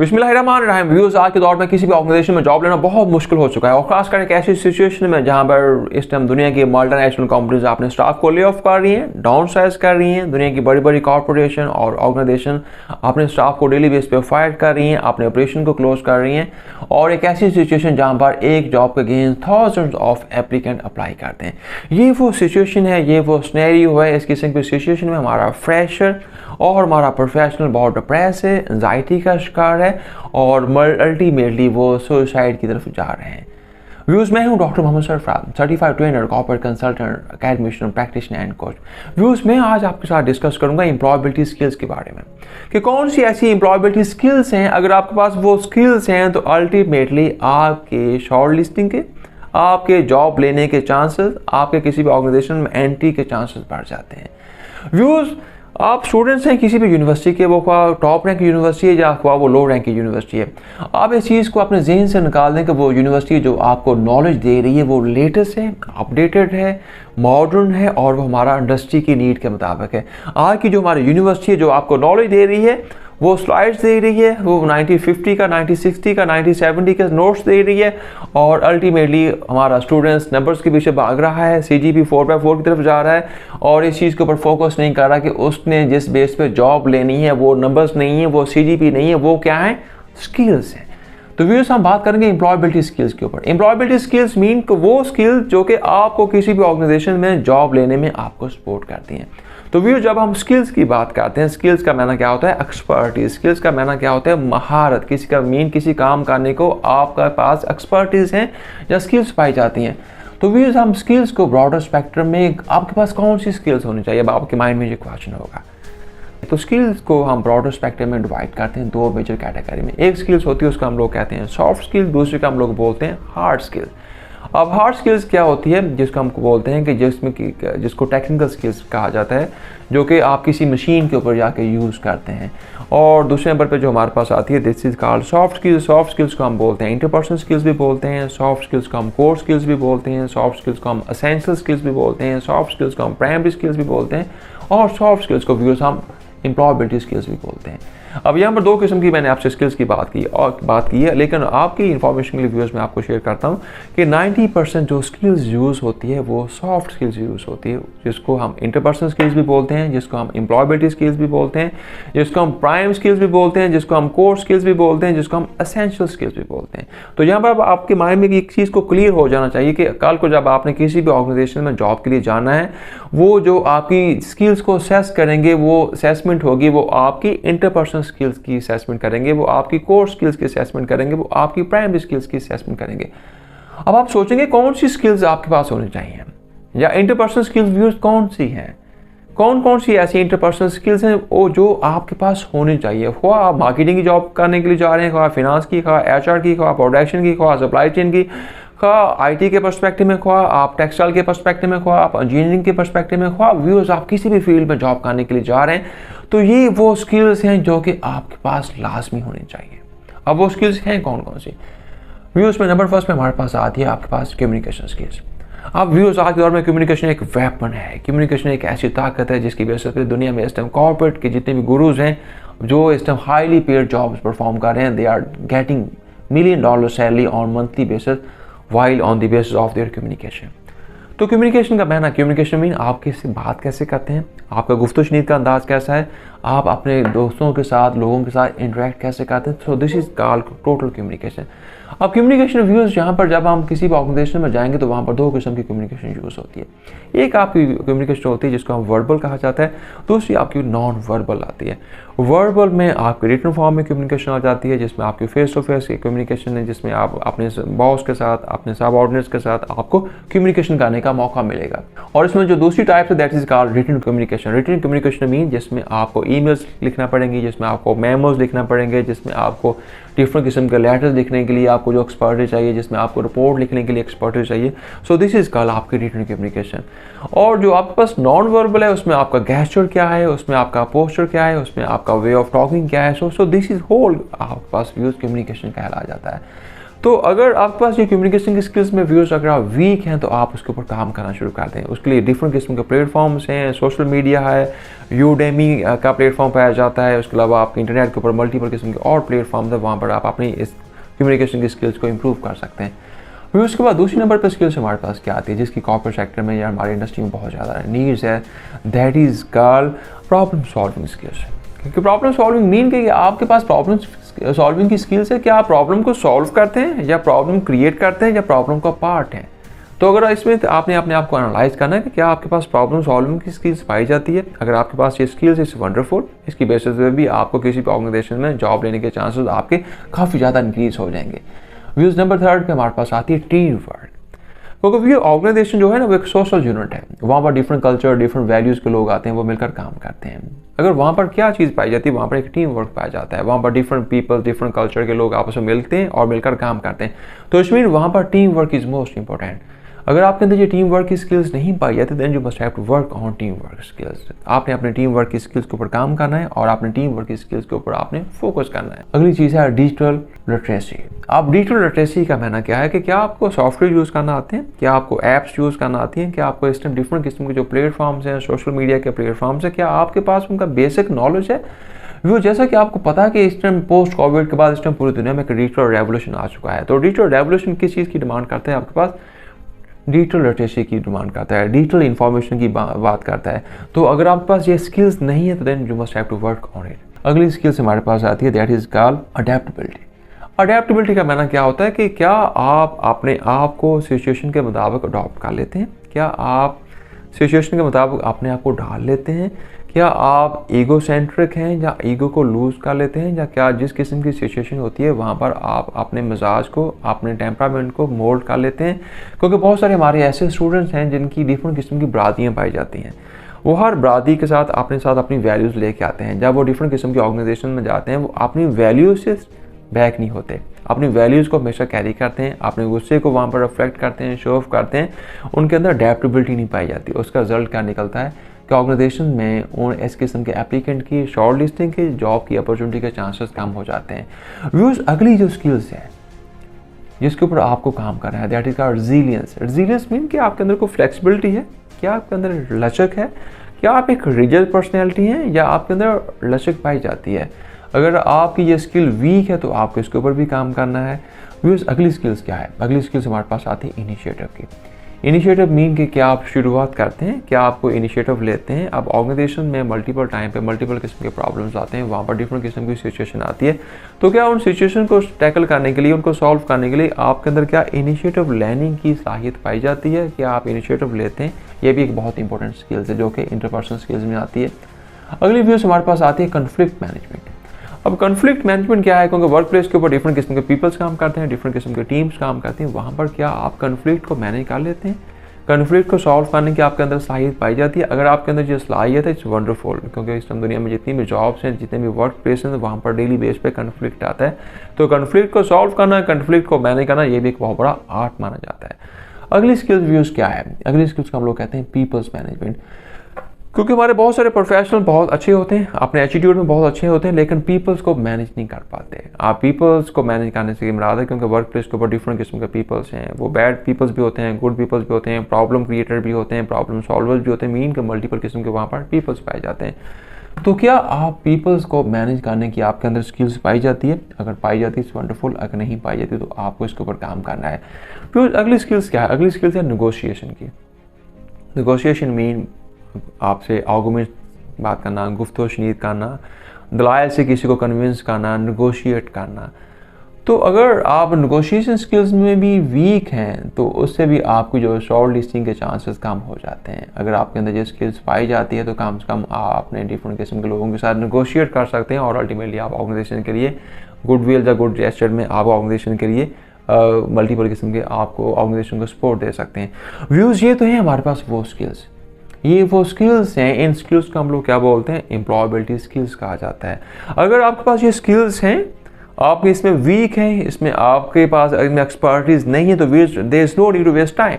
बिस्मिल्लाहिर्रहमानिर्रहीम। व्यूअर्स, आज के दौर में किसी भी ऑर्गेनाइजेशन में जॉब लेना बहुत मुश्किल हो चुका है, और खासकर एक ऐसी सिचुएशन में जहां पर इस टाइम दुनिया की मल्टीनेशनल कंपनीज अपने स्टाफ को ले ऑफ कर रही हैं, डाउन साइज कर रही हैं। दुनिया की बड़ी बड़ी कॉर्पोरेशन और ऑर्गेनाइजेशन अपने स्टाफ को डेली बेस पे फायर कर रही हैं, अपने ऑपरेशन को क्लोज कर रही हैं। और एक ऐसी सिचुएशन जहां पर एक जॉब के against thousands of applicant apply करते हैं। ये वो सिचुएशन है, ये वो सिनेरियो है। इस किस्म की सिचुएशन में हमारा फ्रेशर और हमारा प्रोफेशनल बहुत डिप्रेस है, एंजाइटी का शिकार है, और अल्टीमेटली वो सुसाइड की तरफ जा रहे हैं। व्यूज, मैं हूं doctor Mohammad Sarfaraz, certified trainer, corporate consultant, academician, practitioner and coach. Views, मैं आज आपके साथ डिस्कस करूंगा एम्प्लॉयबिलिटी स्किल्स के बारे में, कि कौन सी ऐसी एम्प्लॉयबिलिटी स्किल्स हैं, अगर आपके पास वो स्किल्स हैं तो अल्टीमेटली आपके शॉर्ट लिस्टिंग के, आपके जॉब लेने के चांसेस, आपके किसी भी ऑर्गेनाइजेशन में एंट्री के चांसेस बढ़ जाते हैं। व्यूज, आप स्टूडेंट्स हैं किसी भी यूनिवर्सिटी के, वो टॉप रैंक की यूनिवर्सिटी है या वो लो रैंक की यूनिवर्सिटी है, आप इस चीज़ को अपने जहन से निकाल दें कि वो यूनिवर्सिटी जो आपको नॉलेज दे रही है वो लेटेस्ट है, अपडेटेड है, मॉडर्न है, और वो हमारा इंडस्ट्री की नीड के मुताबिक है। आज की जो हमारी यूनिवर्सिटी है जो आपको नॉलेज दे रही है, वो स्लाइड्स दे रही है, वो 90-50 का, 90-60 का, 90-70 का नोट्स दे रही है, और अल्टीमेटली हमारा स्टूडेंट्स नंबर्स के पीछे भाग रहा है, CGP 4x4 की तरफ जा रहा है, और इस चीज़ के ऊपर फोकस नहीं कर रहा कि उसने जिस बेस पे जॉब लेनी है वो नंबर्स नहीं है, वो CGP नहीं है, वो क्या है, स्किल्स हैं। तो व्यूअर्स, हम बात करेंगे एम्प्लॉयबिलिटी स्किल्स के ऊपर। एम्प्लॉयबिलिटी स्किल्स मीन वो स्किल्स जो कि आपको किसी भी ऑर्गेनाइजेशन में जॉब लेने में आपको सपोर्ट करती हैं। तो व्यूअर्स, जब हम स्किल्स की बात करते हैं, स्किल्स का माना क्या होता है, एक्सपर्टीज। स्किल्स का माना क्या होता है, महारत। किसी का मीन किसी काम करने को आपका पास एक्सपर्टीज हैं या स्किल्स पाई जाती हैं। तो व्यूअर्स, हम स्किल्स को ब्रॉडर स्पेक्ट्रम में आपके पास कौन सी स्किल्स होनी चाहिए, अब आपके माइंड में ये क्वेश्चन होगा। तो स्किल्स को हम ब्रॉडर स्पेक्ट्रम में डिवाइड करते हैं दो मेजर कैटेगरी में। एक स्किल्स होती है उसको हम लोग कहते हैं सॉफ्ट स्किल, दूसरे का हम लोग बोलते हैं हार्ड स्किल। अब हार्ड स्किल्स क्या होती है, जिसको हम बोलते हैं कि जिसको टेक्निकल स्किल्स कहा जाता है, जो कि आप किसी मशीन के ऊपर जाके यूज़ करते हैं। और दूसरे नंबर पे जो हमारे पास आती है, this is called soft skills. Soft skills को हम बोलते हैं इंटरपर्सनल स्किल्स भी बोलते हैं, सॉफ्ट स्किल्स को हम कोर स्किल्स भी बोलते हैं, सॉफ्ट स्किल्स को हम एसेंशियल स्किल्स भी बोलते हैं, सॉफ्ट स्किल्स को हम प्राइमरी स्किल्स भी बोलते हैं, और सॉफ्ट स्किल्स को व्यूअर्स हम एम्प्लॉयबिलिटी स्किल्स भी बोलते हैं। अब यहाँ पर दो किस्म की मैंने आपसे स्किल्स की बात की है, लेकिन आपकी इन्फॉर्मेशन के लिए व्यूअर्स मैं आपको शेयर करता हूँ कि 90% जो स्किल्स यूज़ होती है वो सॉफ्ट स्किल्स यूज़ होती है, जिसको हम इंटरपर्सनल स्किल्स भी बोलते हैं, जिसको हम एम्प्लॉयबिलिटी स्किल्स भी बोलते हैं, जिसको हम प्राइम स्किल्स भी बोलते हैं, जिसको हम कोर स्किल्स भी बोलते हैं, जिसको हम एसेंशियल स्किल्स भी बोलते हैं। तो यहाँ पर आपके माइंड में एक चीज़ को क्लियर हो जाना चाहिए कि कल को जब आपने किसी भी ऑर्गेनाइजेशन में जॉब के लिए जाना है, वो जो आपकी स्किल्स को असेस करेंगे, वो असेसमेंट होगी, वो आपकी इंटरपर्सनल स्किल्स की असेसमेंट करेंगे, वो आपकी कोर स्किल्स की असेसमेंट करेंगे, वो आपकी प्राइमरी स्किल्स की असेसमेंट करेंगे। अब आप सोचेंगे कौन सी स्किल्स आपके पास होनी चाहिए, या इंटरपर्सनल स्किल्स व्यूअर्स कौन सी हैं, कौन सी ऐसी इंटरपर्सनल स्किल्स हैं वो जो आपके पास होनी चाहिए। ख्वाह आप मार्केटिंग की जॉब करने के लिए जा रहे हैं, ख्वाह फाइनेंस की, ख्वाह HR की, ख्वाह प्रोडक्शन की, ख्वाह सप्लाई चेन की, ख्वाह IT के पर्सपेक्टिव में, ख्वाह आप टेक्सटाइल के पर्सपेक्टिव में, ख्वाह आप इंजीनियरिंग के पर्सपेक्टिव में, ख्वाह व्यूअर्स आप किसी भी फील्ड में जॉब करने के लिए जा रहे हैं, तो ये वो स्किल्स हैं जो कि आपके पास लाजमी होनी चाहिए। अब वो स्किल्स हैं कौन कौन सी व्यूअर्स में? नंबर फर्स्ट में हमारे पास आती है आपके पास कम्युनिकेशन स्किल्स। अब व्यूअर्स, आज के दौर में कम्युनिकेशन एक वेपन है, कम्युनिकेशन एक ऐसी ताकत है जिसकी वजह से दुनिया में इस टाइम कॉर्पोरेट के जितने भी गुरुज हैं जो इस time highly paid jobs perform कर रहे हैं, they are getting $1 million salary on monthly basis while on the basis of their communication. तो कम्युनिकेशन का माना, कम्युनिकेशन मीन आप किससे बात कैसे करते हैं, आपका गुफ्तगू-शनीद का अंदाज कैसा है, आप अपने दोस्तों के साथ, लोगों के साथ इंटरेक्ट कैसे करते हैं। So this is called total communication. अब कम्युनिकेशन व्यूअर्स, यहाँ पर जब हम किसी भी ऑर्गेनाइजेशन में जाएंगे तो वहाँ पर दो किस्म की कम्युनिकेशन यूज़ होती है। एक आपकी कम्युनिकेशन होती है जिसको हम वर्बल कहा जाता है, दूसरी आपकी नॉन वर्बल आती है। वर्बल में आपकी रिटन फॉर्म में कम्युनिकेशन आ जाती है, जिसमें आपकी फेस टू फेस की कम्युनिकेशन है, जिसमें आप अपने बॉस के साथ, अपने सबऑर्डिनेट्स के साथ आपको कम्युनिकेशन करने का मौका मिलेगा। और इसमें जो दूसरी टाइप है that is called written communication. Written communication mean जिसमें आपको ईमेल्स लिखना पड़ेंगे, जिसमें आपको मेमोज लिखना पड़ेंगे, जिसमें आपको डिफरेंट किस्म के लेटर्स लिखने के लिए आपको जो एक्सपर्टीज चाहिए, जिसमें आपको रिपोर्ट लिखने के लिए एक्सपर्टीज चाहिए। सो दिस इज कॉल्ड आपकी रिटन कम्युनिकेशन। और जो आपके पास नॉन वर्बल है, उसमें आपका गेस्चर क्या है, उसमें आपका पोस्चर क्या है, उसमें आपका वे ऑफ टॉकिंग क्या है। सो दिस इज होल आपके पास व्यूज कम्युनिकेशन कहला जाता है। तो अगर आपके पास ये कम्युनिकेशन की स्किल्स में व्यूअर्स अगर आप वीक हैं तो आप उसके ऊपर काम करना शुरू कर दें। उसके लिए डिफरेंट किस्म के प्लेटफॉर्म्स हैं, सोशल मीडिया है, यूडेमी का प्लेटफॉर्म पाया जाता है, उसके अलावा आपके इंटरनेट के ऊपर मल्टीपल किस्म के और प्लेटफॉर्म्स है, वहाँ पर आप अपनी इस कम्युनिकेशन की स्किल्स को इम्प्रूव कर सकते हैं। फिर उसके बाद दूसरी नंबर पर स्किल्स हमारे पास क्या आती है, जिसकी कॉर्पोरेट सेक्टर में या हमारी इंडस्ट्री में बहुत ज़्यादा नीड्स है, that is called problem solving skills. क्योंकि प्रॉब्लम सॉल्विंग मीन कि आपके पास प्रॉब्लम सॉल्विंग की स्किल्स है, क्या आप प्रॉब्लम को सॉल्व करते हैं या प्रॉब्लम क्रिएट करते हैं या प्रॉब्लम का पार्ट है। तो अगर इसमें आपने अपने आप को एनालाइज करना है कि क्या आपके पास प्रॉब्लम सॉल्विंग की स्किल्स पाई जाती है। अगर आपके पास ये स्किल्स इज वंडरफुल, इसकी बेसिस पे भी आपको किसी भी ऑर्गेनाइजेशन में जॉब लेने के चांसेस आपके काफ़ी ज़्यादा इंक्रीज हो जाएंगे। व्यूज नंबर 3 पे हमारे पास आती है टीम वर्क। क्योंकि ये ऑर्गेनाइजेशन जो है ना वो एक सोशल यूनिट है, वहाँ पर डिफरेंट कल्चर डिफरेंट वैल्यूज़ के लोग आते हैं, वो मिलकर काम करते हैं। अगर वहाँ पर क्या चीज़ पाई जाती है, वहाँ पर एक टीम वर्क पाया जाता है, वहाँ पर डिफरेंट पीपल डिफरेंट कल्चर के लोग आपस में मिलते हैं और मिलकर काम करते हैं। तो इसमें वहाँ पर team work is most important. अगर आपके अंदर ये टीम वर्क की स्किल्स नहीं पाई जाती, then you must have to work on team work skills. आपने अपने टीम वर्क की स्किल्स के ऊपर काम करना है और अपने टीम वर्क की स्किल्स के ऊपर आपने फोकस करना है। अगली चीज़ है डिजिटल लिटरेसी। आप डिजिटल लिटरेसी का कहना क्या है कि क्या आपको सॉफ्टवेयर यूज़ करना आते हैं, क्या आपको ऐप्स यूज़ करना आती हैं, क्या आपको इस टाइम डिफरेंट किस्म के जो प्लेटफॉर्म्स हैं, सोशल मीडिया के प्लेटफॉर्म्स हैं, क्या आपके पास उनका बेसिक नॉलेज है। वो जैसा कि आपको पता है कि इस टाइम पोस्ट कोविड के बाद इस टाइम पूरी दुनिया में डिजिटल रेवोल्यूशन आ चुका है। तो डिजिटल रेवोल्यूशन किस चीज़ की डिमांड करते हैं, आपके पास डिजिटल लिटरेसी की डिमांड करता है, डिजिटल इन्फॉर्मेशन की बात करता है। तो अगर आपके पास ये स्किल्स नहीं है तो then you must have to work on it. अगली स्किल्स हमारे पास आती है, that is called adaptability. Adaptability का माना क्या होता है कि क्या आप अपने आप को सिचुएशन के मुताबिक अडॉप्ट कर लेते हैं, क्या आप सिचुएशन के मुताबिक अपने आप को ढाल लेते हैं, क्या आप ईगो सेंट्रिक हैं या ईगो को लूज़ कर लेते हैं, या क्या जिस किस्म की सिचुएशन होती है वहाँ पर आप अपने मिजाज को अपने टेम्परामेंट को मोल्ड कर लेते हैं। क्योंकि बहुत सारे हमारे ऐसे स्टूडेंट्स हैं जिनकी डिफरेंट किस्म की बरादियाँ पाई जाती हैं, वो हर बरादी के साथ अपनी वैल्यूज़ लेके आते हैं। जब वो डिफरेंट किस्म की ऑर्गेनाइजेशन में जाते हैं वो अपनी वैल्यूज़ से बैक नहीं होते, अपनी वैल्यूज़ को हमेशा कैरी करते हैं, अपने गुस्से को वहाँ पर रिफ्लेक्ट करते हैं, शो ऑफ करते हैं, उनके अंदर अडेप्टेबिलिटी नहीं पाई जाती। उसका रिजल्ट क्या निकलता है कि ऑर्गेनाइजेशन में उन इस किस्म के एप्लीकेंट की शॉर्ट लिस्टिंग की जॉब की अपॉर्चुनिटी के चांसेस कम हो जाते हैं। व्यूअर्स, अगली जो स्किल्स है जिसके ऊपर आपको काम करना है, दैट इज का रेजिलियंस। रेजिलियंस मीन कि आपके अंदर कोई फ्लेक्सिबिलिटी है, क्या आपके अंदर लचक है, क्या आप एक रिजिड पर्सनैलिटी हैं या आपके अंदर लचक पाई जाती है। अगर आपकी ये स्किल वीक है तो आपको इसके ऊपर भी काम करना है। व्यूअर्स, अगली स्किल्स क्या है, अगली स्किल्स हमारे पास आती है इनिशिएटिव की। इनिशिएटिव मीन कि क्या आप शुरुआत करते हैं, क्या आपको इनिशिएटिव लेते हैं। अब ऑर्गेनाइजेशन में मल्टीपल टाइम पे मल्टीपल किस्म के प्रॉब्लम्स आते हैं, वहाँ पर डिफरेंट किस्म की सिचुएशन आती है। तो क्या उन सिचुएशन को टैकल करने के लिए, उनको सॉल्व करने के लिए आपके अंदर क्या इनिशिएटिव लेने की सलाहियत पाई जाती है, क्या आप इनिशिएटिव लेते हैं। ये भी एक बहुत इंपॉर्टेंट स्किल्स है जो कि इंटरपर्सनल स्किल्स में आती है। अगली व्यूज हमारे पास आती है कन्फ्लिक्ट मैनेजमेंट। अब कन्फ्लिक्ट मैनेजमेंट क्या है, क्योंकि वर्क प्लेस के ऊपर डिफरेंट किस्म के पीपल्स काम करते हैं, डिफरेंट किस्म के टीम्स काम करते हैं, वहाँ पर क्या आप कन्फ्लिक्ट को मैनेज कर लेते हैं, कन्फ्लिक्ट को सॉल्व करने की आपके अंदर सलाहियत पाई जाती है। अगर आपके अंदर जो सलाहियत है इट्स वंडरफुल, क्योंकि इस टाइम दुनिया में जितनी भी जॉब्स हैं, जितने भी वर्क प्लेस हैं, वहाँ पर डेली बेस पे कन्फ्लिक्ट आता है। तो कन्फ्लिक्ट को सॉल्व करना, कन्फ्लिक्ट को मैनेज करना, ये भी एक बहुत बड़ा आर्ट माना जाता है। अगली स्किल्स व्यूज क्या है, अगली स्किल्स को हम लोग कहते हैं पीपल्स मैनेजमेंट। क्योंकि हमारे बहुत सारे प्रोफेशनल बहुत अच्छे होते हैं, अपने एटीट्यूड में बहुत अच्छे होते हैं, लेकिन पीपल्स को मैनेज नहीं कर पाते। आप पीपल्स को मैनेज करने से मुराद है, क्योंकि वर्क प्लेस के ऊपर डिफरेंट किस्म के पीपल्स हैं, वो बैड पीपल्स भी होते हैं, गुड पीपल्स भी होते हैं, प्रॉब्लम क्रिएटर भी होते हैं, प्रॉब्लम सॉल्वर्स भी होते हैं, मीन के मल्टीपल किस्म के वहाँ पर पीपल्स पाए जाते हैं। तो क्या आप पीपल्स को मैनेज करने की आपके अंदर स्किल्स पाई जाती है? अगर पाई जाती है वंडरफुल, अगर नहीं पाई जाती तो आपको इसके ऊपर काम करना है। फिर अगली स्किल्स क्या है, अगली स्किल्स है नेगोशिएशन की। नेगोशिएशन मीन आपसे आर्गूमेंट बात करना, गुफ्तगू शनीद करना, दलाइल से किसी को कन्विंस करना, नेगोशिएट करना। तो अगर आप नेगोशिएशन स्किल्स में भी वीक हैं तो उससे भी आपकी जो शॉर्ट लिस्टिंग के चांसेस कम हो जाते हैं। अगर आपके अंदर ये स्किल्स पाई जाती है तो कम से कम आप अपने डिफरेंट किस्म के लोगों के साथ नेगोशिएट कर सकते हैं और अल्टीमेटली आप ऑर्गेनाइजेशन के लिए गुडविल या गुड जेस्चर में आप ऑर्गेनाइजेशन के लिए मल्टीपल किस्म के आपको ऑर्गेनाइजेशन को सपोर्ट दे सकते हैं। व्यूज़ ये तो हैं हमारे पास वो स्किल्स, ये वो स्किल्स हैं। इन स्किल्स को हम लोग क्या बोलते हैं, एम्प्लॉयबिलिटी स्किल्स कहा जाता है। अगर आपके पास ये स्किल्स हैं, आप इसमें वीक हैं, इसमें आपके पास इसमें एक्सपर्टीज नहीं है, तो there is no need to waste time.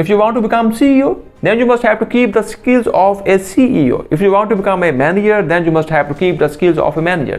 If you want to become CEO, then you must have to keep the skills of a CEO. If you want to become a manager, then you must have to keep the skills of a manager.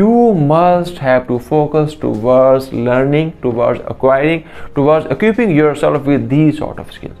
You must have to focus towards learning, towards acquiring, towards equipping yourself with these sort of skills.